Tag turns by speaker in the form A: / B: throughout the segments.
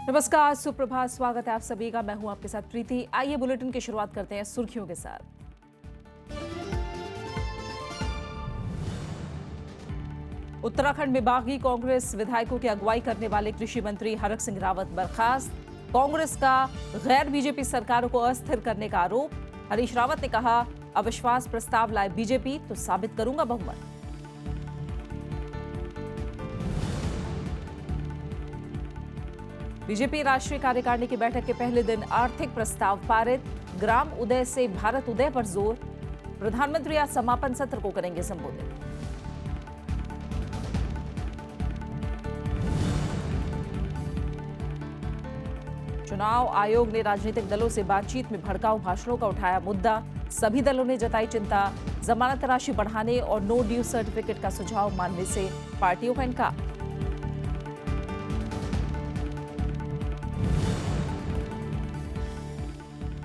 A: नमस्कार, सुप्रभात, स्वागत है आप सभी का। मैं हूं आपके साथ प्रीति। आइए बुलेटिन की शुरुआत करते हैं सुर्खियों के साथ। उत्तराखंड में बागी कांग्रेस विधायकों की अगुवाई करने वाले कृषि मंत्री हरक सिंह रावत बर्खास्त। कांग्रेस का गैर बीजेपी सरकारों को अस्थिर करने का आरोप। हरीश रावत ने कहा, अविश्वास प्रस्ताव लाए बीजेपी तो साबित करूंगा बहुमत। बीजेपी राष्ट्रीय कार्यकारिणी की बैठक के पहले दिन आर्थिक प्रस्ताव पारित। ग्राम उदय से भारत उदय पर जोर। प्रधानमंत्री आज समापन सत्र को करेंगे संबोधित। चुनाव आयोग ने राजनीतिक दलों से बातचीत में भड़काऊ भाषणों का उठाया मुद्दा। सभी दलों ने जताई चिंता। जमानत राशि बढ़ाने और नो ड्यू सर्टिफिकेट का सुझाव मानने से पार्टियों का इनकार।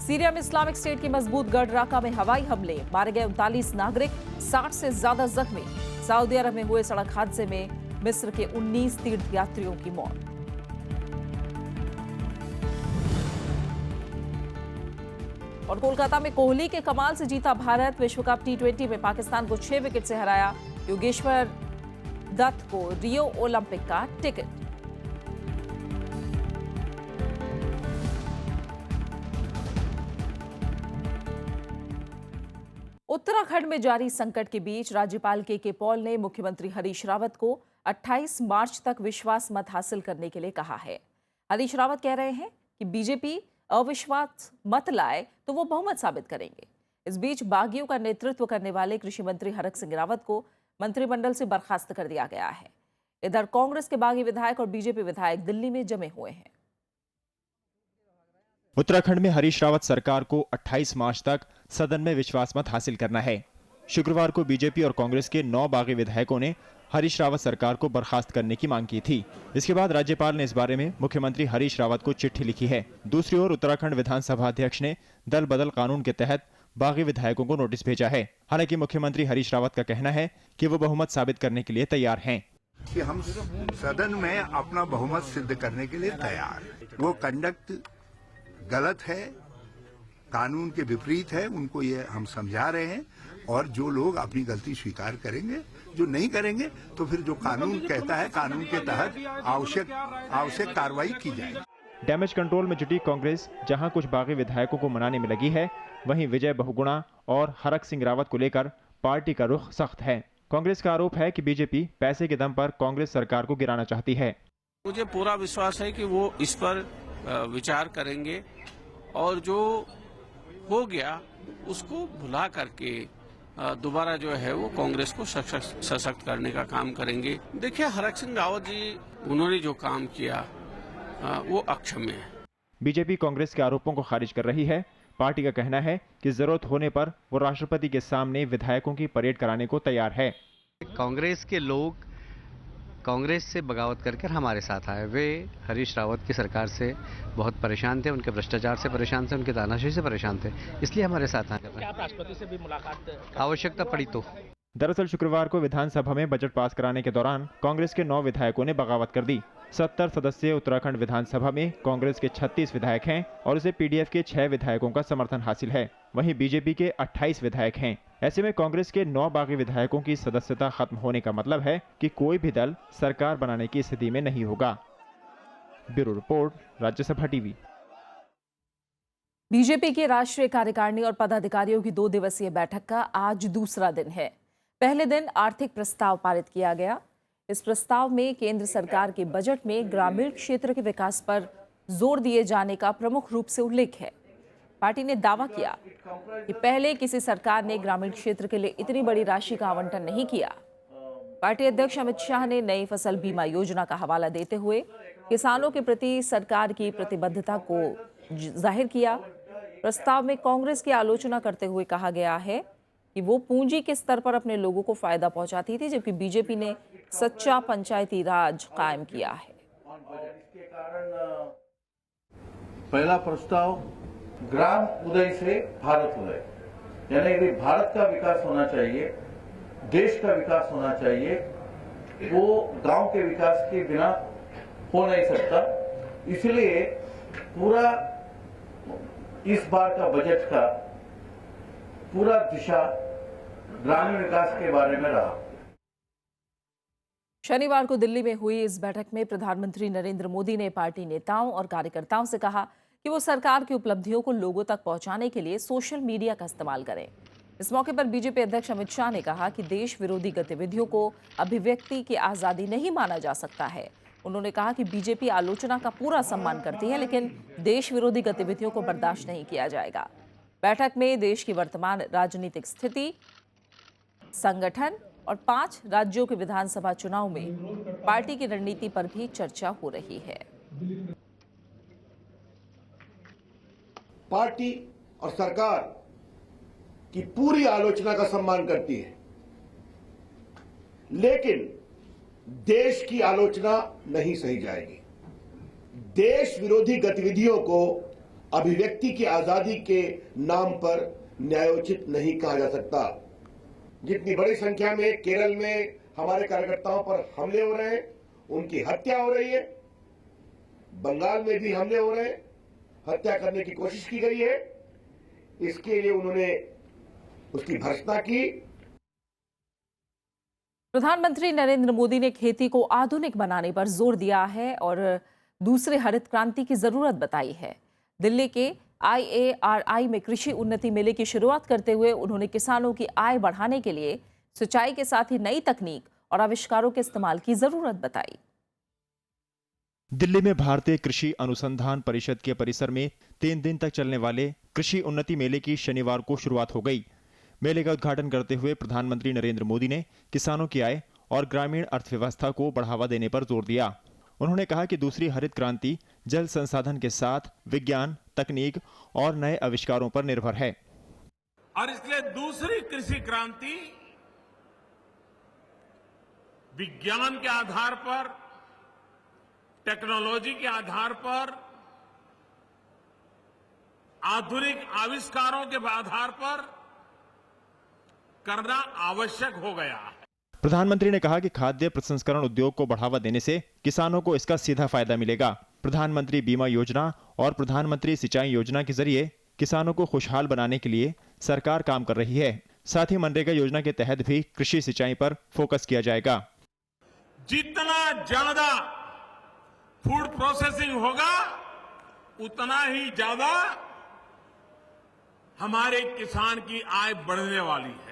A: सीरिया में इस्लामिक स्टेट की मजबूत गढ़ राका में हवाई हमले, मारे गए 39 नागरिक, 60 से ज्यादा जख्मी। सऊदी अरब में हुए सड़क हादसे में मिस्र के 19 तीर्थयात्रियों की मौत। और कोलकाता में कोहली के कमाल से जीता भारत। विश्व कप T20 में पाकिस्तान को 6 विकेट से हराया। योगेश्वर दत्त को रियो ओलंपिक का टिकट। उत्तराखंड में जारी संकट के बीच राज्यपाल के पॉल ने मुख्यमंत्री हरीश रावत को 28 मार्च तक विश्वास मत हासिल करने के लिए कहा है। हरीश रावत कह रहे हैं कि बीजेपी अविश्वास मत लाए तो वो बहुमत साबित करेंगे। इस बीच बागियों का नेतृत्व करने वाले कृषि मंत्री हरक सिंह रावत को मंत्रिमंडल से बर्खास्त कर दिया गया है। इधर कांग्रेस के बागी विधायक और बीजेपी विधायक दिल्ली में जमे हुए हैं।
B: उत्तराखंड में हरीश रावत सरकार को 28 मार्च तक सदन में विश्वास मत हासिल करना है। शुक्रवार को बीजेपी और कांग्रेस के 9 बागी विधायकों ने हरीश रावत सरकार को बर्खास्त करने की मांग की थी। इसके बाद राज्यपाल ने इस बारे में मुख्यमंत्री हरीश रावत को चिट्ठी लिखी है। दूसरी ओर उत्तराखंड विधानसभा अध्यक्ष ने दल बदल कानून के तहत बागी विधायकों को नोटिस भेजा है। हालांकि मुख्यमंत्री हरीश रावत का कहना है कि वो बहुमत साबित करने के लिए तैयार हैं।
C: कि हम सदन में अपना बहुमत सिद्ध करने के लिए तैयार। वो कंडक्ट गलत है, कानून के विपरीत है, उनको ये हम समझा रहे हैं। और जो लोग अपनी गलती स्वीकार करेंगे, जो नहीं करेंगे तो फिर जो कानून कहता है, कानून के तहत आवश्यक कार्रवाई की जाएगी।
B: डैमेज कंट्रोल में जुटी कांग्रेस जहां कुछ बागी विधायकों को मनाने में लगी है, वहीं विजय बहुगुणा और हरक सिंह रावत को लेकर पार्टी का रुख सख्त है। कांग्रेस का आरोप है कि बीजेपी पैसे के दम पर कांग्रेस सरकार को गिराना चाहती है।
D: मुझे पूरा विश्वास है कि वो इस पर विचार करेंगे और जो हो गया उसको भुला करके दोबारा जो है वो कांग्रेस को सशक्त करने का काम करेंगे। देखिए, हरक सिंह रावत जी उन्होंने जो काम किया वो अक्षम्य है।
B: बीजेपी कांग्रेस के आरोपों को खारिज कर रही है। पार्टी का कहना है कि जरूरत होने पर वो राष्ट्रपति के सामने विधायकों की परेड कराने को तैयार है।
E: कांग्रेस के लोग कांग्रेस से बगावत करके हमारे साथ आए। वे हरीश रावत की सरकार से बहुत परेशान थे, उनके भ्रष्टाचार से परेशान थे, उनके तानाशाही से परेशान थे, इसलिए हमारे साथ आए।
F: क्या आप राष्ट्रपति से भी मुलाकात
E: आवश्यकता पड़ी तो।
B: दरअसल शुक्रवार को विधानसभा में बजट पास कराने के दौरान कांग्रेस के 9 विधायकों ने बगावत कर दी। 70 सदस्यीय उत्तराखंड विधानसभा में कांग्रेस के 36 विधायक हैं और उसे पीडीएफ के 6 विधायकों का समर्थन हासिल है। वहीं बीजेपी के 28 विधायक हैं। ऐसे में कांग्रेस के 9 बागी विधायकों की सदस्यता खत्म होने का मतलब है कि कोई भी दल सरकार बनाने की स्थिति में नहीं होगा। Bureau report, Rajya Sabha TV.
A: BJP के राष्ट्रीय कार्यकारिणी और पदाधिकारियों की 2 दिवसीय बैठक का आज दूसरा दिन है। पहले दिन आर्थिक प्रस्ताव पारित किया गया। इस प्रस्ताव में केंद्र सरकार के बजट में ग्रामीण क्षेत्र के विकास पर जोर दिए जाने का प्रमुख रूप से उल्लेख है। पार्टी ने दावा किया कि पहले किसी सरकार ने ग्रामीण क्षेत्र के लिए इतनी बड़ी राशि का आवंटन नहीं किया। पार्टी अध्यक्ष अमित शाह ने नई फसल बीमा योजना का हवाला देते हुए किसानों के प्रति सरकार की प्रतिबद्धता को जाहिर किया। प्रस्ताव में कांग्रेस की आलोचना करते हुए कहा गया है कि वो पूंजी के स्तर पर अपने लोगों को फायदा पहुंचाती थी, जबकि बीजेपी ने सच्चा पंचायती राज कायम किया है।
G: पहला प्रस्ताव ग्राम उदय से भारत उदय, यानी यदि भारत का विकास होना चाहिए, देश का विकास होना चाहिए, वो गांव के विकास के बिना हो नहीं सकता। इसलिए पूरा इस बार का बजट का पूरा दिशा ग्रामीण विकास के बारे में रहा।
A: शनिवार को दिल्ली में हुई इस बैठक में प्रधानमंत्री नरेंद्र मोदी ने पार्टी नेताओं और कार्यकर्ताओं से कहा कि वो सरकार की उपलब्धियों को लोगों तक पहुंचाने के लिए सोशल मीडिया का इस्तेमाल करें। इस मौके पर बीजेपी अध्यक्ष अमित शाह ने कहा कि देश विरोधी गतिविधियों को अभिव्यक्ति की आजादी नहीं माना जा सकता है। उन्होंने कहा कि बीजेपी आलोचना का पूरा सम्मान करती है, लेकिन देश विरोधी गतिविधियों को बर्दाश्त नहीं किया जाएगा। बैठक में देश की वर्तमान राजनीतिक स्थिति, संगठन और 5 राज्यों के विधानसभा चुनाव में पार्टी की रणनीति पर भी चर्चा हो रही है।
H: पार्टी और सरकार की पूरी आलोचना का सम्मान करती है, लेकिन देश की आलोचना नहीं सही जाएगी। देश विरोधी गतिविधियों को अभिव्यक्ति की आजादी के नाम पर न्यायोचित नहीं कहा जा सकता। जितनी बड़ी संख्या में केरल में हमारे कार्यकर्ताओं पर हमले हो रहे हैं, उनकी हत्या हो रही है, बंगाल में भी हमले हो रहे हैं, हत्या करने की कोशिश की गई है, इसके लिए उन्होंने उसकी भर्त्सना की।
A: प्रधानमंत्री नरेंद्र मोदी ने खेती को आधुनिक बनाने पर जोर दिया है और दूसरे हरित क्रांति की जरूरत बताई है। दिल्ली के IARI में कृषि उन्नति मेले की शुरुआत करते हुए उन्होंने किसानों की आय बढ़ाने के लिए सिंचाई के साथ ही नई तकनीक और आविष्कारों के इस्तेमाल की जरूरत बताई।
B: दिल्ली में भारतीय कृषि अनुसंधान परिषद के परिसर में 3 दिन तक चलने वाले कृषि उन्नति मेले की शनिवार को शुरुआत हो गई। मेले का उद्घाटन करते हुए प्रधानमंत्री नरेंद्र मोदी ने किसानों की आय और ग्रामीण अर्थव्यवस्था को बढ़ावा देने पर जोर दिया। उन्होंने कहा कि दूसरी हरित क्रांति जल संसाधन के साथ विज्ञान, तकनीक और नए आविष्कारों पर निर्भर है
I: और इसलिए दूसरी कृषि क्रांति विज्ञान के आधार पर, टेक्नोलॉजी के आधार पर, आधुनिक आविष्कारों के आधार पर करना आवश्यक हो गया है।
B: प्रधानमंत्री ने कहा कि खाद्य प्रसंस्करण उद्योग को बढ़ावा देने से किसानों को इसका सीधा फायदा मिलेगा। प्रधानमंत्री बीमा योजना और प्रधानमंत्री सिंचाई योजना के जरिए किसानों को खुशहाल बनाने के लिए सरकार काम कर रही है। साथ ही मनरेगा योजना के तहत भी कृषि सिंचाई पर फोकस किया जाएगा।
I: जितना ज्यादा फूड प्रोसेसिंग होगा, उतना ही ज्यादा हमारे किसान की आय बढ़ने वाली है।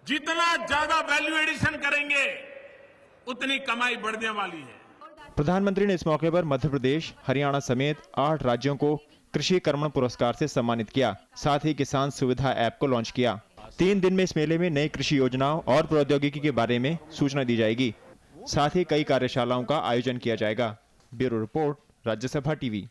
I: जितना ज्यादा वैल्यू एडिशन करेंगे, उतनी कमाई बढ़ने वाली है।
B: प्रधानमंत्री ने इस मौके पर मध्य प्रदेश, हरियाणा समेत 8 राज्यों को कृषि कर्मण पुरस्कार से सम्मानित किया। साथ ही किसान सुविधा ऐप को लॉन्च किया। 3 दिन में इस मेले में नई कृषि योजनाओं और प्रौद्योगिकी के बारे में सूचना दी जाएगी। साथ ही कई कार्यशालाओं का आयोजन किया जाएगा। Bureau report, Rajya Sabha TV.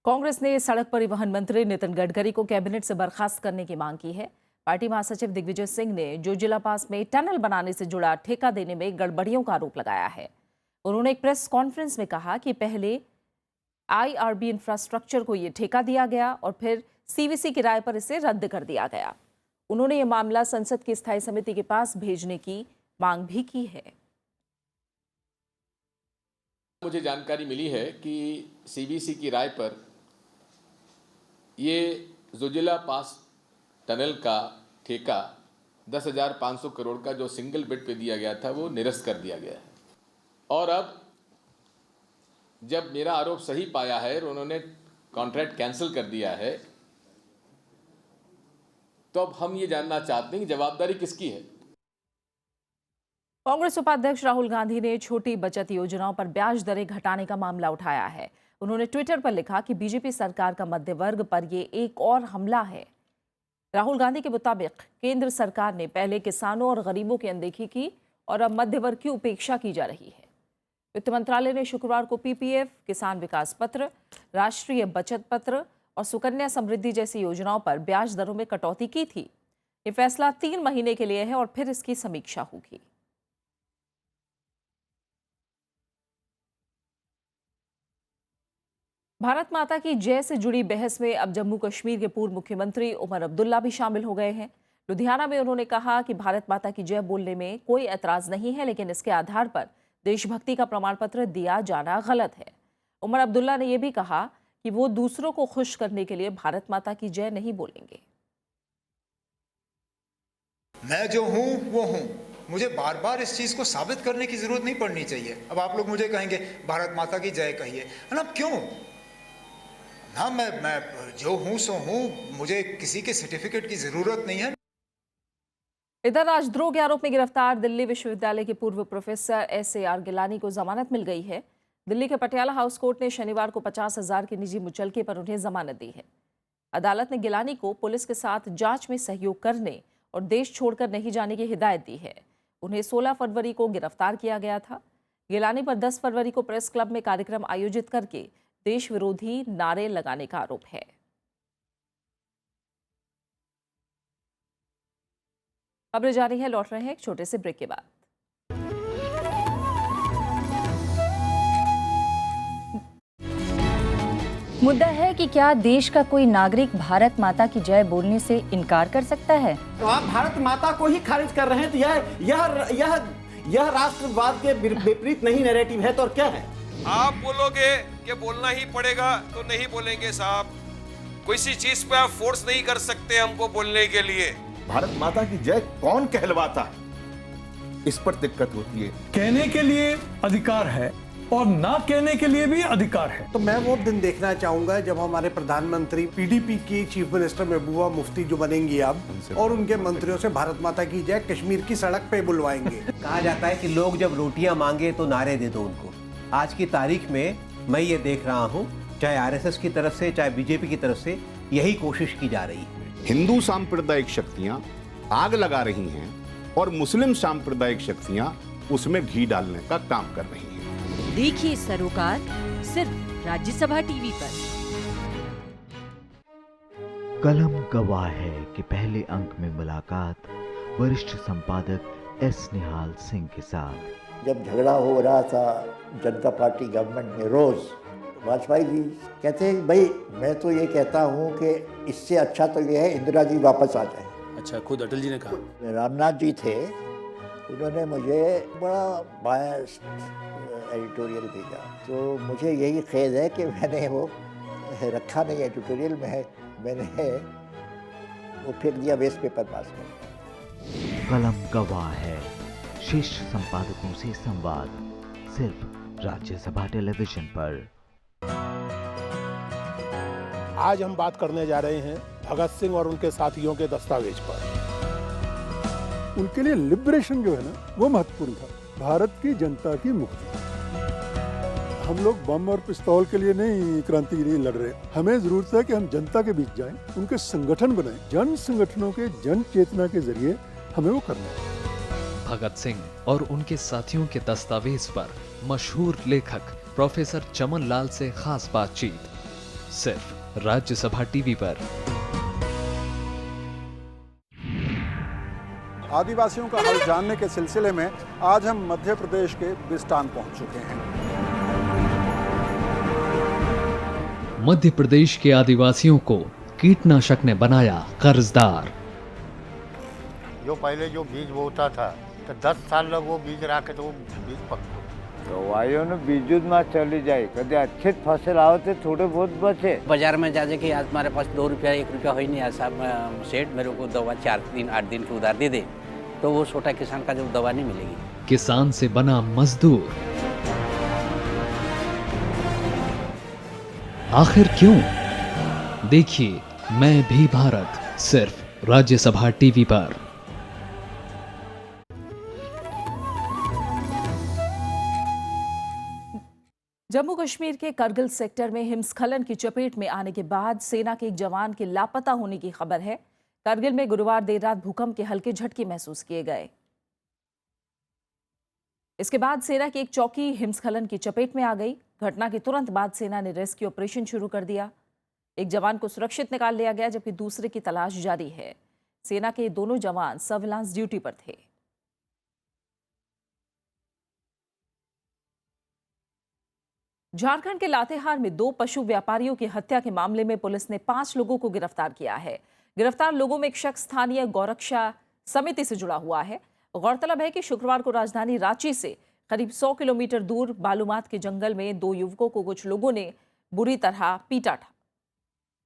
A: Congress ने सड़क परिवहन मंत्री नितिन गडकरी को कैबिनेट से बर्खास्त करने की मांग की है। पार्टी महासचिव दिग्विजय सिंह ने जोजिला पास में टनल बनाने से जुड़ा ठेका देने में गड़बड़ियों का आरोप लगाया है। उन्होंने एक प्रेस कॉन्फ्रेंस में कहा कि पहले IRB इंफ्रास्ट्रक्चर को ये ठेका दिया गया और फिर CVC किराए पर इसे रद्द कर दिया गया। उन्होंने ये मामला संसद की स्थायी समिति के पास भेजने की मांग भी की है।
J: मुझे जानकारी मिली है कि CVC किराए पर ये जोजिला पास टनल का ठेका 10,500 करोड़ का जो सिंगल बेड पे दिया गया था, वो निरस्त कर दिया गया है। और अब जब मेरा आरोप सही पाया है और उन्होंने कॉन्ट्रैक्ट कैंसिल कर दिया है, तो अब हम ये जानना चाहते हैं कि जवाबदारी किसकी है।
A: कांग्रेस उपाध्यक्ष राहुल गांधी ने छोटी बचत योजनाओं पर ब्याज दरें घटाने का मामला उठाया है। उन्होंने ट्विटर पर लिखा कि बीजेपी सरकार का मध्य वर्ग पर ये एक और हमला है। राहुल गांधी के मुताबिक केंद्र सरकार ने पहले किसानों और गरीबों की अनदेखी की और अब मध्य वर्ग की उपेक्षा की जा रही है। वित्त मंत्रालय ने शुक्रवार को PPF, किसान विकास पत्र, राष्ट्रीय बचत पत्र और सुकन्या समृद्धि जैसी योजनाओं पर ब्याज दरों में कटौती की थी। ये फैसला 3 महीने के लिए है और फिर इसकी समीक्षा होगी। भारत माता की जय से जुड़ी बहस में अब जम्मू कश्मीर के पूर्व मुख्यमंत्री उमर अब्दुल्ला भी शामिल हो गए हैं। लुधियाना में उन्होंने कहा कि भारत माता की जय बोलने में कोई ऐतराज नहीं है, लेकिन इसके आधार पर देशभक्ति का प्रमाण पत्र दिया जाना गलत है। उमर अब्दुल्ला ने यह भी कहा कि वो दूसरों को खुश करने के लिए भारत माता की जय नहीं बोलेंगे।
K: मैं जो हूं वो हूं, मुझे बार बार इस चीज को साबित करने की जरूरत नहीं पड़नी चाहिए। अब आप लोग मुझे कहेंगे भारत माता की जय कहिए, है ना, क्यों ना, मैं जो हूं सो हूं, मुझे किसी के सर्टिफिकेट की जरूरत नहीं है।
A: इधर राजद्रोह के आरोप में गिरफ्तार दिल्ली विश्वविद्यालय के पूर्व प्रोफेसर SAR गिलानी को जमानत मिल गई है। दिल्ली के पटियाला हाउस कोर्ट ने शनिवार को 50,000 की निजी मुचलके पर उन्हें जमानत दी है। अदालत ने गिलानी को पुलिस के साथ जांच में सहयोग करने और देश छोड़कर नहीं जाने की हिदायत दी है। उन्हें 16 फरवरी को गिरफ्तार किया गया था। गिलानी पर 10 फरवरी को प्रेस क्लब में कार्यक्रम आयोजित करके देश विरोधी नारे लगाने का आरोप है। खबरें जारी है, लौट रहे हैं एक छोटे से ब्रेक के बाद।
L: मुद्दा है कि क्या देश का कोई नागरिक भारत माता की जय बोलने से इनकार कर सकता है?
F: तो आप भारत माता को ही खारिज कर रहे हैं, तो यह राष्ट्रवाद के विपरीत नहीं नैरेटिव है तो और क्या है?
M: आप बोलोगे कि बोलना ही पड़ेगा तो नहीं बोलेंगे साहब। किसी चीज पे आप फोर्स नहीं कर सकते हमको बोलने के लिए।
H: भारत माता की जय कौन कहलवाता है, इस पर दिक्कत होती है।
N: कहने के लिए अधिकार है और ना कहने के लिए भी अधिकार है।
O: तो मैं वो दिन देखना चाहूंगा जब हमारे प्रधानमंत्री PDP की चीफ मिनिस्टर महबूबा मुफ्ती जो बनेंगी अब, और उनके मंत्रियों से भारत माता की जय कश्मीर की सड़क पे बुलवाएंगे।
P: कहा जाता है कि लोग जब रोटियां मांगे तो नारे दे दो उनको। आज की तारीख में मैं ये देख रहा हूँ, चाहे RSS की तरफ से चाहे BJP की तरफ से यही कोशिश की जा रही है।
Q: हिंदू सांप्रदायिक शक्तियां आग लगा रही हैं और मुस्लिम सांप्रदायिक शक्तियां उसमें घी डालने का काम कर रही हैं।
R: देखिए सरोकार सिर्फ राज्यसभा टीवी पर।
S: कलम गवाह है कि पहले अंक में मुलाकात वरिष्ठ संपादक S निहाल सिंह के साथ।
T: जब झगड़ा हो रहा था जनता पार्टी गवर्नमेंट में रोज, वाजपेयी जी कहते हैं भाई मैं तो ये कहता हूँ कि इससे अच्छा तो ये है इंदिरा जी वापस आ जाए।
F: अच्छा, खुद अटल जी ने कहा।
T: रामनाथ जी थे, उन्होंने मुझे बड़ा बायस एडिटोरियल भेजा, तो मुझे यही खेद है कि मैंने वो रखा नहीं एडिटोरियल में है, मैंने वो फेंक दिया वेस्ट पेपर पास में।
S: कलम गवाह है, शीर्ष संपादकों से संवाद, सिर्फ राज्यसभा टेलीविजन पर।
O: आज हम बात करने जा रहे हैं भगत सिंह और उनके साथियों के दस्तावेज पर।
U: उनके लिए लिबरेशन जो है ना वो महत्वपूर्ण था, भारत की जनता की मुक्ति। हम लोग बम और पिस्तौल के लिए नहीं क्रांति के लिए लड़ रहे, हमें जरूरत है कि हम जनता के बीच जाएं, उनके संगठन बनाएं, जन संगठनों के जन चेतना के जरिए हमें वो करना है।
V: भगत सिंह और उनके साथियों के दस्तावेज पर मशहूर लेखक प्रोफेसर चमन लाल से खास बातचीत, सिर्फ राज्यसभा टीवी पर।
U: आदिवासियों का हाल जानने के सिलसिले में आज हम मध्य प्रदेश के बिस्टान पहुंच चुके हैं।
V: मध्य प्रदेश के आदिवासियों को कीटनाशक ने बनाया कर्जदार।
W: जो पहले जो बीज बोता था तो 10 साल लग वो बीज रखे तो वो बीज पकड़ो
X: दवाइयों ने बीजुद में चली जाए, कभी अच्छे फसल आवते थोड़े बहुत बचे।
Y: बाजार में जाके कि आज हमारे पास 2 रुपया 1 रुपया हो ही नहीं, आज साहब सेठ मेरे को दवा 4 दिन 8 दिन की उधार दे दे, तो वो छोटा किसान का जब दवा नहीं मिलेगी।
V: किसान से बना मजदूर, आखिर क्यों? देखिए मैं भी भारत, सिर्फ राज्यसभा टीवी पर।
A: जम्मू कश्मीर के करगिल सेक्टर में हिमस्खलन की चपेट में आने के बाद सेना के एक जवान के लापता होने की खबर है। करगिल में गुरुवार देर रात भूकंप के हल्के झटके महसूस किए गए। इसके बाद सेना की एक चौकी हिमस्खलन की चपेट में आ गई। घटना के तुरंत बाद सेना ने रेस्क्यू ऑपरेशन शुरू कर दिया। एक जवान को सुरक्षित निकाल लिया गया, जबकि दूसरे की तलाश जारी है। सेना के दोनों जवान सर्विलांस ड्यूटी पर थे। झारखंड के लातेहार में 2 पशु व्यापारियों की हत्या के मामले में पुलिस ने 5 लोगों को गिरफ्तार किया है। गिरफ्तार लोगों में एक शख्स स्थानीय गौरक्षा समिति से जुड़ा हुआ है। गौरतलब है कि शुक्रवार को राजधानी रांची से करीब 100 किलोमीटर दूर बालूमाथ के जंगल में 2 युवकों को कुछ लोगों ने बुरी तरह पीटा था।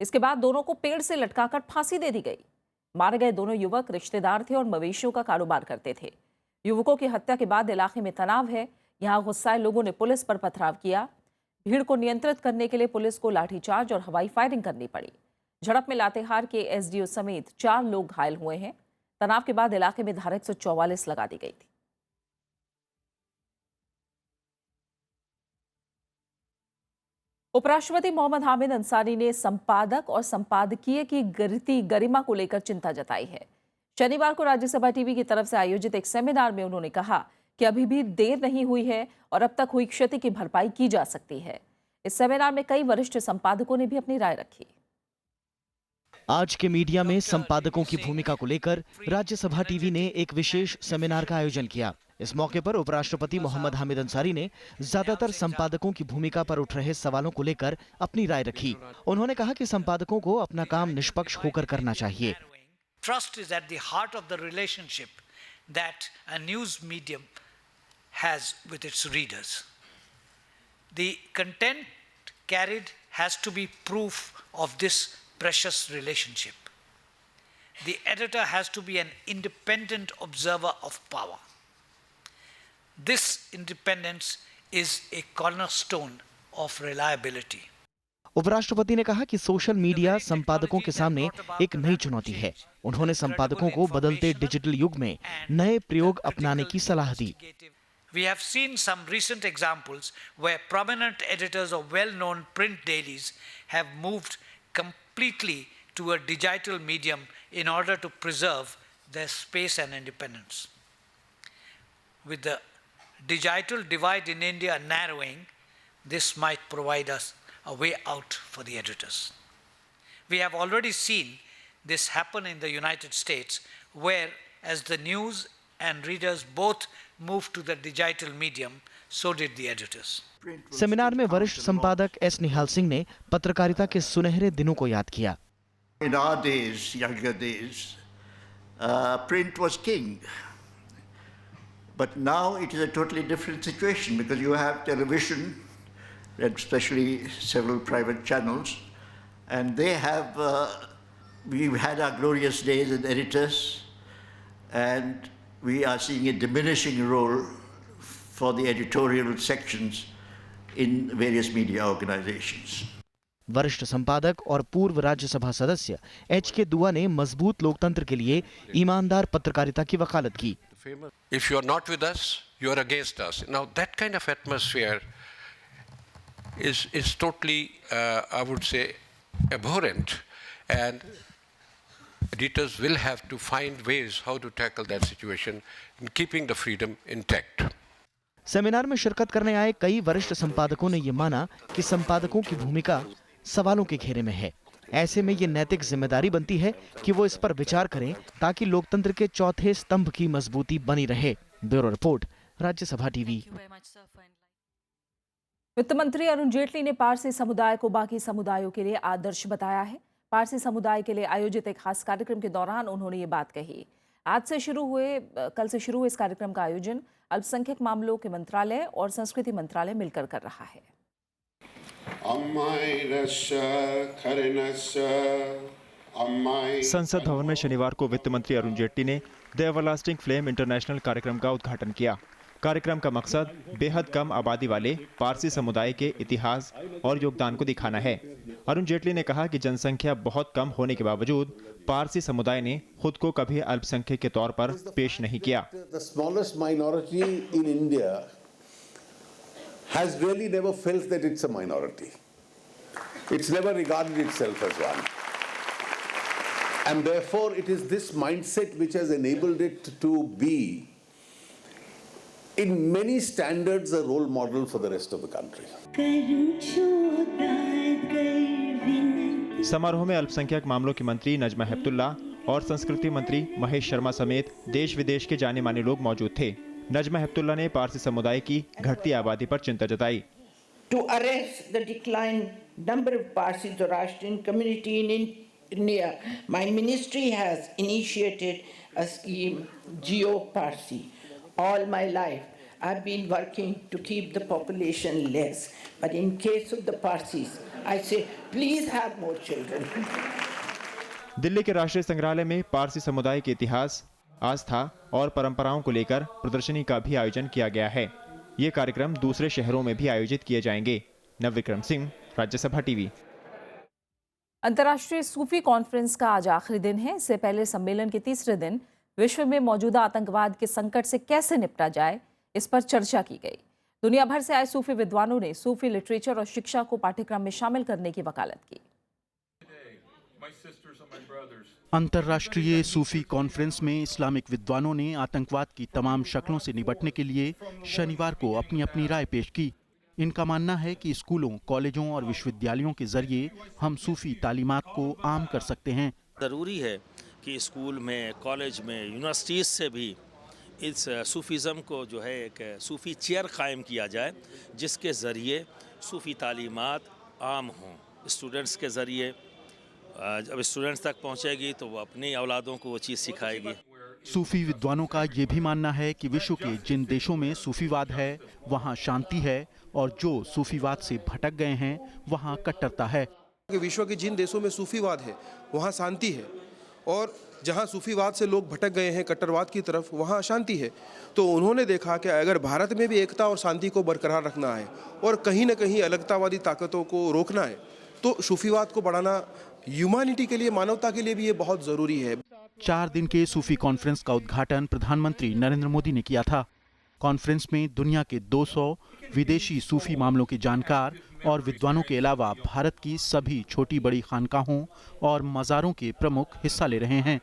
A: इसके बाद दोनों को पेड़ से लटकाकर फांसी दे दी गई। मारे गए दोनों युवक रिश्तेदार थे और मवेशियों का कारोबार करते थे। युवकों की हत्या के बाद इलाके में तनाव है। यहां गुस्साए लोगों ने पुलिस पर पथराव किया। भीड़ को नियंत्रित करने के लिए पुलिस को लाठीचार्ज और हवाई फायरिंग करनी पड़ी। झड़प में लातेहार के एसडीओ समेत 4 लोग घायल हुए हैं। तनाव के बाद इलाके में धारा 144 लगा दी गई थी। उपराष्ट्रपति मोहम्मद हामिद अंसारी ने संपादक और संपादकीय की गिरती गरिमा को लेकर चिंता जताई है। शनिवार को राज्यसभा टीवी की तरफ से आयोजित एक सेमिनार में उन्होंने कहा कि अभी भी देर नहीं हुई है और अब तक हुई क्षति की भरपाई की जा सकती है। इस सेमिनार में कई वरिष्ठ संपादकों ने भी अपनी राय रखी।
C: आज के मीडिया में संपादकों की भूमिका को लेकर राज्यसभा टीवी ने एक विशेष सेमिनार का आयोजन किया। इस मौके पर उपराष्ट्रपति मोहम्मद हामिद अंसारी ने ज्यादातर संपादकों की भूमिका पर उठ रहे सवालों को लेकर अपनी राय रखी। उन्होंने कहा कि संपादकों को अपना काम निष्पक्ष होकर करना चाहिए।
D: Trust is at the heart of the relationship that a news medium has with its readers. The content carried has to be proof of this precious relationship. The editor has to be an independent observer of power. This independence is a cornerstone of reliability.
C: उपराष्ट्रपति ने कहा कि social media संपादकों के सामने एक नई चुनौती है। उन्होंने संपादकों को बदलते डिजिटल युग में नए प्रयोग अपनाने की सलाह दी।
D: We have seen some recent examples where prominent editors of well-known print dailies have moved completely to a digital medium in order to preserve their space and independence. With the digital divide in India narrowing, this might provide us a way out for the editors. We have already seen this happen in the United States, where as the news and readers both moved to the digital medium, so did the editors.
C: Seminar में वरिष्ठ संपादक S निहाल सिंह ने पत्रकारिता के सुनहरे दिनों को याद किया।
E: In our days, younger days, print was king. But now it is a totally different situation because you have television, and especially several private channels, and they have, we've had our glorious days as editors, and we are seeing a diminishing role for the editorial sections in various media organizations.
C: वरिष्ठ संपादक और पूर्व राज्यसभा सदस्य HK. दुआ ने मजबूत लोकतंत्र के लिए ईमानदार पत्रकारिता की वकालत की।
M: If you are not with us, you are against us. Now that kind of atmosphere is totally, I would say, abhorrent, and editors will have to find ways how to tackle that situation in keeping the freedom intact.
C: Seminar में शिरकत करने आए कई वरिष्ठ संपादकों ने ये माना कि संपादकों की भूमिका सवालों के घेरे में है। ऐसे में ये नैतिक जिम्मेदारी बनती है कि वो इस पर विचार करें ताकि लोकतंत्र के चौथे स्तंभ की मजबूती बनी रहे। Bureau report, Rajya Sabha TV.
A: वित्त मंत्री अरुण जेटली ने पारसी समुदाय को बाकी समुदायों के लिए आदर्श बताया है। पारसी समुदाय के लिए आयोजित एक खास कार्यक्रम के दौरान उन्होंने ये बात कही। कल से शुरू हुए इस कार्यक्रम का आयोजन अल्पसंख्यक मामलों के मंत्रालय और संस्कृति मंत्रालय मिलकर कर रहा है।
B: संसद भवन में शनिवार को वित्त मंत्री अरुण जेटली ने द एवरलास्टिंग फ्लेम इंटरनेशनल कार्यक्रम का उद्घाटन किया। कार्यक्रम का मकसद बेहद कम आबादी वाले पारसी समुदाय के इतिहास और योगदान को दिखाना है। अरुण जेटली ने कहा कि जनसंख्या बहुत कम होने के बावजूद पारसी समुदाय ने खुद को कभी अल्पसंख्यक के तौर पर पेश नहीं किया।
G: The smallest minority in India has really never felt that it's a minority. It's never regarded itself as one. And therefore it is this mindset which has enabled it to be in many standards a role model for the rest of the country.
B: समारोह में अल्पसंख्यक मामलों की मंत्री नजमा हेपतुल्ला और संस्कृति मंत्री महेश शर्मा समेत देश विदेश के जाने माने लोग मौजूद थे। नजमा हेपतुल्ला ने पारसी समुदाय की घटती आबादी पर चिंता जताई।
I: To arrest the decline number of Parsi Zoroastrian community in India, my ministry has initiated a scheme, Geo Parsi. All my life, I've been working to keep the population less. But in case of the Parsis, I say, please have more children.
B: Delhi के राष्ट्रीय संग्रहालय में पारसी समुदाय के इतिहास, आस्था और परंपराओं को लेकर प्रदर्शनी का भी आयोजन किया गया है। ये कार्यक्रम दूसरे शहरों में भी आयोजित किए जाएंगे। नवविक्रम सिंह, राज्यसभा टीवी।
A: अंतर्राष्ट्रीय सूफी कॉन्फ्रेंस का आज आखिरी दिन है। इससे पहले सम्मेलन के तीसरे दिन विश्व में मौजूदा आतंकवाद के संकट से कैसे निपटा जाए, इस पर चर्चा की गई। दुनिया भर से आए सूफी विद्वानों ने सूफी लिटरेचर और शिक्षा को पाठ्यक्रम में शामिल करने की वकालत की।
H: अंतर्राष्ट्रीय सूफी कॉन्फ्रेंस में इस्लामिक विद्वानों ने आतंकवाद की तमाम शक्लों से निपटने के लिए शनिवार को अपनी अपनी राय पेश की। इनका मानना है कि स्कूलों, कॉलेजों और विश्वविद्यालयों के जरिए हम सूफी तालीमात को आम कर सकते हैं।
J: ज़रूरी है कि स्कूल में, कॉलेज में, यूनिवर्सिटीज़ से भी इस सूफीज़म को जो है एक सूफ़ी चेयर कायम किया जाए, जिसके ज़रिए सूफ़ी तालीमात आम हों। स्टूडेंट्स के ज़रिए जब स्टूडेंट्स तक पहुंचेगी तो वो अपनी औलादों को वो चीज़ सिखाएगी।
H: सूफी विद्वानों का ये भी मानना है कि विश्व के जिन देशों में सूफीवाद है वहाँ शांति है, और जो सूफीवाद से भटक गए हैं वहाँ कट्टरता है।
K: विश्व के जिन देशों में सूफीवाद है वहाँ शांति है, और जहाँ सूफीवाद से लोग भटक गए हैं कट्टरवाद की तरफ, वहाँ अशांति है। तो उन्होंने देखा कि अगर भारत में भी एकता और शांति को बरकरार रखना है और कहीं न कहीं अलगतावादी ताकतों को रोकना है, तो सूफीवाद को बढ़ाना ह्यूमैनिटी के लिए, मानवता के लिए भी ये बहुत ज़रूरी है।
H: 4 दिन के सूफी कॉन्फ्रेंस का उद्घाटन प्रधानमंत्री नरेंद्र मोदी ने किया था। कॉन्फ्रेंस में दुनिया के 200 विदेशी सूफी मामलों के जानकार और विद्वानों के अलावा भारत की सभी छोटी बड़ी खानकाहों और मज़ारों के प्रमुख हिस्सा ले रहे हैं।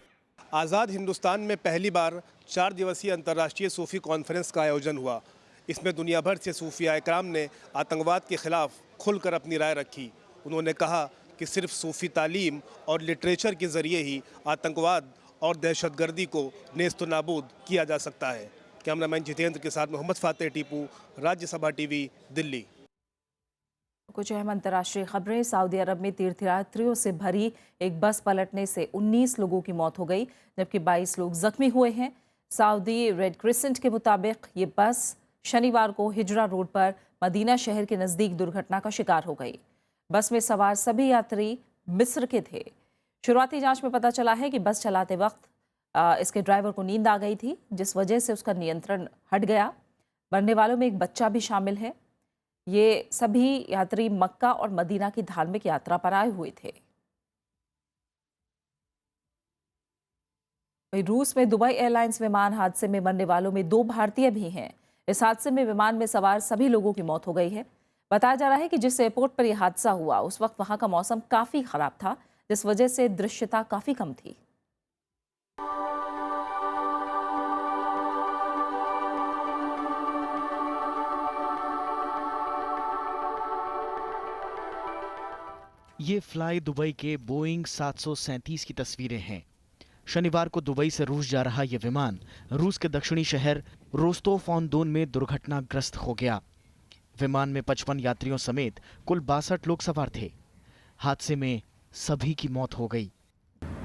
K: आज़ाद हिंदुस्तान में पहली बार 4 दिवसीय अंतर्राष्ट्रीय सूफी कॉन्फ्रेंस का आयोजन हुआ। इसमें दुनिया भर से सूफिया इकराम ने आतंकवाद के खिलाफ खुलकर अपनी राय रखी। उन्होंने कहा कि सिर्फ सूफी तालीम और लिटरेचर के ज़रिए ही आतंकवाद और दहशतगर्दी को नेस्त नाबूद किया जा सकता है। कैमरामैन जितेंद्र के साथ मोहम्मद फातेह टीपू, राज्यसभा टीवी, दिल्ली।
A: कुछ अहम अंतर्राष्ट्रीय खबरें। सऊदी अरब में तीर्थयात्रियों से भरी एक बस पलटने से 19 लोगों की मौत हो गई, जबकि 22 लोग जख्मी हुए हैं। सऊदी रेड क्रिसेंट के मुताबिक ये बस शनिवार को हिजरा रोड पर मदीना शहर के नज़दीक दुर्घटना का शिकार हो गई। बस में सवार सभी यात्री मिस्र के थे। शुरुआती जांच में पता चला है कि बस चलाते वक्त इसके ड्राइवर को नींद आ गई थी, जिस वजह से उसका नियंत्रण हट गया। मरने वालों में एक बच्चा भी शामिल है। ये सभी यात्री मक्का और मदीना की धार्मिक यात्रा पर आए हुए थे। वहीं रूस में दुबई एयरलाइंस विमान हादसे में मरने वालों में 2 भारतीय भी हैं। इस हादसे में विमान में सवार सभी लोगों की मौत हो गई है। बताया जा रहा है कि जिस एयरपोर्ट पर यह हादसा हुआ उस वक्त वहां का मौसम काफी खराब था, जिस वजह से दृश्यता काफी कम थी।
C: ये फ्लाई दुबई के बोइंग 737 की तस्वीरें हैं। शनिवार को दुबई से रूस जा रहा यह विमान रूस के दक्षिणी शहर रोस्तोव ऑन दोन में दुर्घटनाग्रस्त हो गया। विमान में 55 यात्रियों समेत कुल 62 लोग सवार थे। हादसे में सभी की मौत हो गई।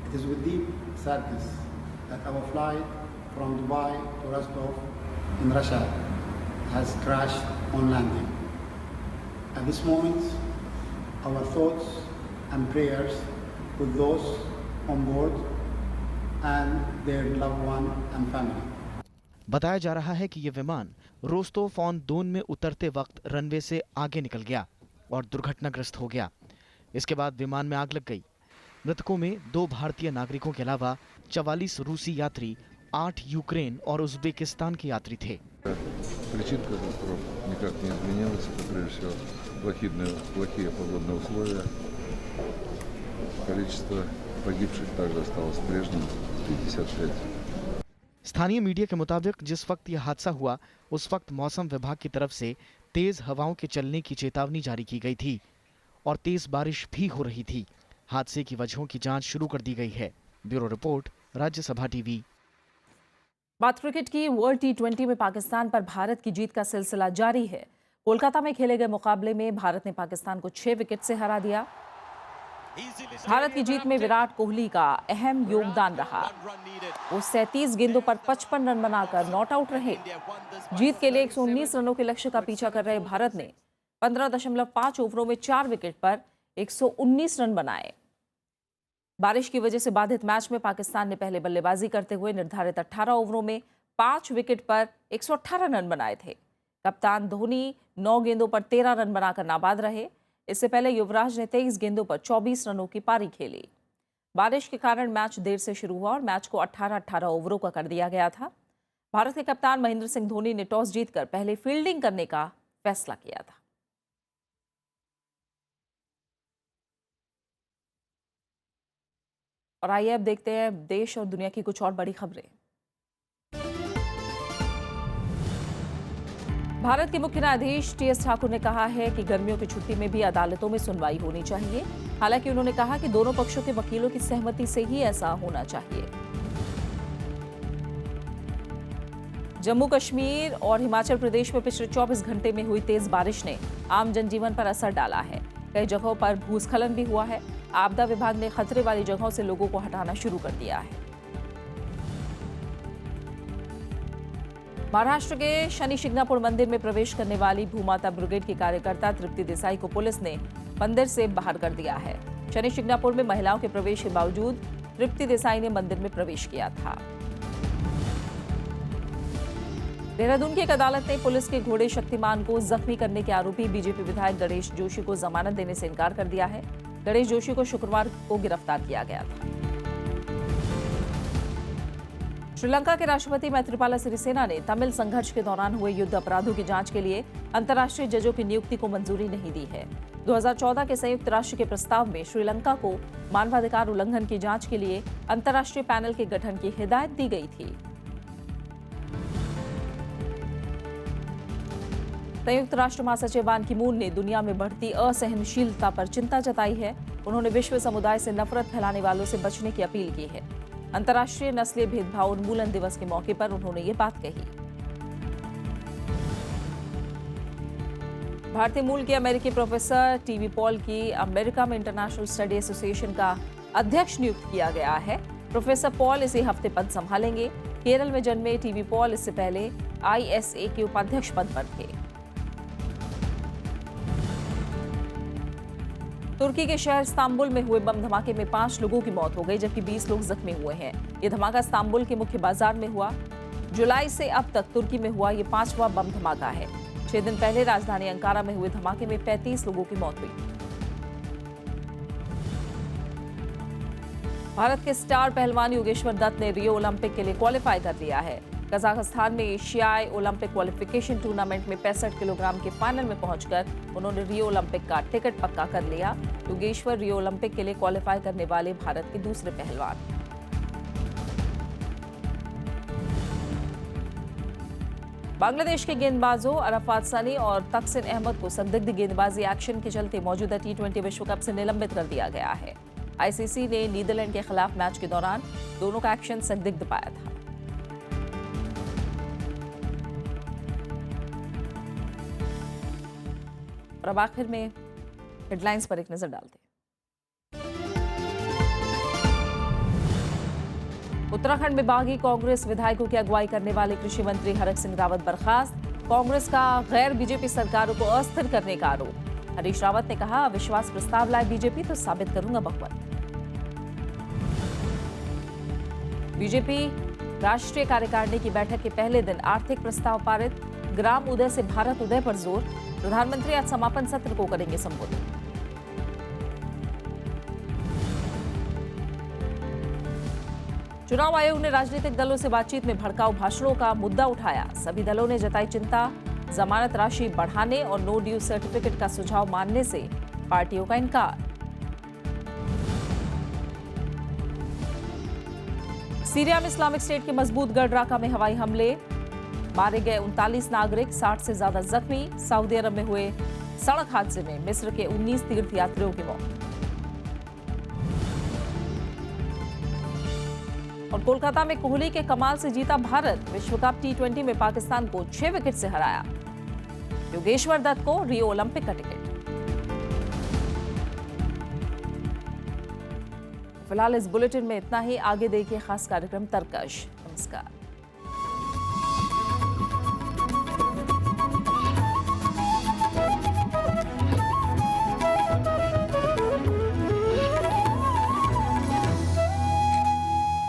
L: It is with deep sadness that our flight from Dubai to Rostov in Russia has crashed on landing. At this moment, our thoughts and prayers with those on board and their loved one and family.
C: बताया जा रहा है कि यह विमान Rostov on दोन में उतरते वक्त रनवे से आगे निकल गया और दुर्घटनाग्रस्त हो गया। इसके बाद विमान में आग लग गई। मृतकों में 2 भारतीय नागरिकों के अलावा 44 रूसी यात्री, 8 यूक्रेन और उज्बेकिस्तान के यात्री थे। स्थानीय मीडिया के मुताबिक जिस वक्त यह हादसा हुआ उस वक्त मौसम विभाग की तरफ से तेज हवाओं के चलने की चेतावनी जारी की गई थी और तेज बारिश भी हो रही थी। हादसे की वजहों की जांच शुरू कर दी गई है। Bureau report, Rajya Sabha TV.
A: बात क्रिकेट की। वर्ल्ड T20 में पाकिस्तान पर भारत की जीत का सिलसिला जारी है। कोलकाता में खेले गए मुकाबले में भारत ने पाकिस्तान को 6 विकेट से हरा दिया। भारत की जीत में विराट कोहली का अहम योगदान रहा। वो 37 गेंदों पर 55 रन बनाकर नॉट आउट रहे। जीत के लिए 119 रनों के लक्ष्य का पीछा कर रहे भारत ने 15.5 ओवरों में 4 विकेट पर 119 रन बनाए। बारिश की वजह से बाधित मैच में पाकिस्तान ने पहले बल्लेबाजी करते हुए निर्धारित 18 ओवरों में 5 विकेट पर 118 रन बनाए थे। कप्तान धोनी 9 गेंदों पर 13 रन बनाकर नाबाद रहे। इससे पहले युवराज ने 23 गेंदों पर 24 रनों की पारी खेली। बारिश के कारण मैच देर से शुरू हुआ और मैच को 18-18 ओवरों का कर दिया गया था। भारत के कप्तान महेंद्र सिंह धोनी ने टॉस जीतकर पहले फील्डिंग करने का फैसला किया था। और आइए अब देखते हैं देश और दुनिया की कुछ और बड़ी खबरें। भारत के मुख्य न्यायाधीश टीएस ठाकुर ने कहा है कि गर्मियों की छुट्टी में भी अदालतों में सुनवाई होनी चाहिए। हालांकि उन्होंने कहा कि दोनों पक्षों के वकीलों की सहमति से ही ऐसा होना चाहिए। जम्मू कश्मीर और हिमाचल प्रदेश में पिछले 24 घंटे में हुई तेज बारिश ने आम जनजीवन पर असर डाला है। कई जगहों पर भूस्खलन भी हुआ है। आपदा विभाग ने खतरे वाली जगहों से लोगों को हटाना शुरू कर दिया है। महाराष्ट्र के शनि शिंगणापुर मंदिर में प्रवेश करने वाली भूमाता ब्रिगेड की कार्यकर्ता तृप्ति देसाई को पुलिस ने मंदिर से बाहर कर दिया है। शनि शिंगणापुर में महिलाओं के प्रवेश के बावजूद तृप्ति देसाई ने मंदिर में प्रवेश किया था। देहरादून की एक अदालत ने पुलिस के घोड़े शक्तिमान को जख्मी करने के आरोपी बीजेपी विधायक गणेश जोशी को जमानत देने से इनकार कर दिया है। गणेश जोशी को शुक्रवार को गिरफ्तार किया गया था। श्रीलंका के राष्ट्रपति मैत्रीपाला सिरिसेना ने तमिल संघर्ष के दौरान हुए युद्ध अपराधों की जांच के लिए अंतर्राष्ट्रीय जजों की नियुक्ति को मंजूरी नहीं दी है। 2014 के संयुक्त राष्ट्र के प्रस्ताव में श्रीलंका को मानवाधिकार उल्लंघन की जांच के लिए अंतर्राष्ट्रीय पैनल के गठन की हिदायत दी गई थी। संयुक्त राष्ट्र महासचिव बान की मून ने दुनिया में बढ़ती असहनशीलता पर चिंता जताई है। उन्होंने विश्व समुदाय से नफरत फैलाने वालों से बचने की अपील की है। अंतर्राष्ट्रीय नस्लीय भेदभाव उन्मूलन दिवस के मौके पर उन्होंने ये बात कही। भारतीय मूल के अमेरिकी प्रोफेसर टीवी पॉल की अमेरिका में इंटरनेशनल स्टडी एसोसिएशन का अध्यक्ष नियुक्त किया गया है। प्रोफेसर पॉल इसी हफ्ते पद संभालेंगे। केरल में जन्मे टीवी पॉल इससे पहले ISA के उपाध्यक्ष पद पर थे। तुर्की के शहर इस्तांबुल में हुए बम धमाके में 5 लोगों की मौत हो गई, जबकि 20 लोग जख्मी हुए हैं। ये धमाका इस्तांबुल के मुख्य बाजार में हुआ। जुलाई से अब तक तुर्की में हुआ ये 5वां बम धमाका है। 6 दिन पहले राजधानी अंकारा में हुए धमाके में 35 लोगों की मौत हुई। भारत के स्टार पहलवान योगेश्वर दत्त ने रियो ओलंपिक के लिए क्वालिफाई कर लिया है। कजाकिस्तान में एशियाई ओलंपिक क्वालिफिकेशन टूर्नामेंट में 65 किलोग्राम के फाइनल में पहुंचकर उन्होंने रियो ओलंपिक का टिकट पक्का कर लिया। योगेश्वर रियो ओलंपिक के लिए क्वालिफाई करने वाले भारत के दूसरे पहलवान। बांग्लादेश के गेंदबाजों अरफात सनी और तकसीन अहमद को संदिग्ध गेंदबाजी एक्शन के चलते मौजूदा T20 विश्व कप से निलंबित कर दिया गया है। ICC ने नीदरलैंड के खिलाफ मैच के दौरान दोनों का एक्शन संदिग्ध पाया था। और अब आखिर में हेडलाइंस पर एक नजर डालते हैं। उत्तराखंड में बागी कांग्रेस विधायकों की अगुवाई करने वाले कृषि मंत्री हरक सिंह रावत बर्खास्त। कांग्रेस का गैर बीजेपी सरकारों को अस्थिर करने का आरोप। हरीश रावत ने कहा, अविश्वास प्रस्ताव लाए बीजेपी तो साबित करूंगा बहुमत। बीजेपी राष्ट्रीय कार्यकारिणी की बैठक के पहले दिन आर्थिक प्रस्ताव पारित। ग्राम उदय से भारत उदय पर जोर। प्रधानमंत्री आज समापन सत्र को करेंगे संबोधित। चुनाव आयोग ने राजनीतिक दलों से बातचीत में भड़काऊ भाषणों का मुद्दा उठाया। सभी दलों ने जताई चिंता। जमानत राशि बढ़ाने और नो ड्यू सर्टिफिकेट का सुझाव मानने से पार्टियों का इनकार। सीरिया में इस्लामिक स्टेट के मजबूत गढ़ राका में हवाई हमले। मारे गए 39 नागरिक, 60 से ज्यादा जख्मी। सऊदी अरब में हुए सड़क हादसे में मिस्र के 19 तीर्थयात्रियों की मौत। और कोलकाता में कोहली के कमाल से जीता भारत। विश्व कप T20 में पाकिस्तान को 6 विकेट से हराया। योगेश्वर दत्त को रियो ओलंपिक का टिकट। फिलहाल इस बुलेटिन में इतना ही। आगे देखिए खास कार्यक्रम तरकश। नमस्कार।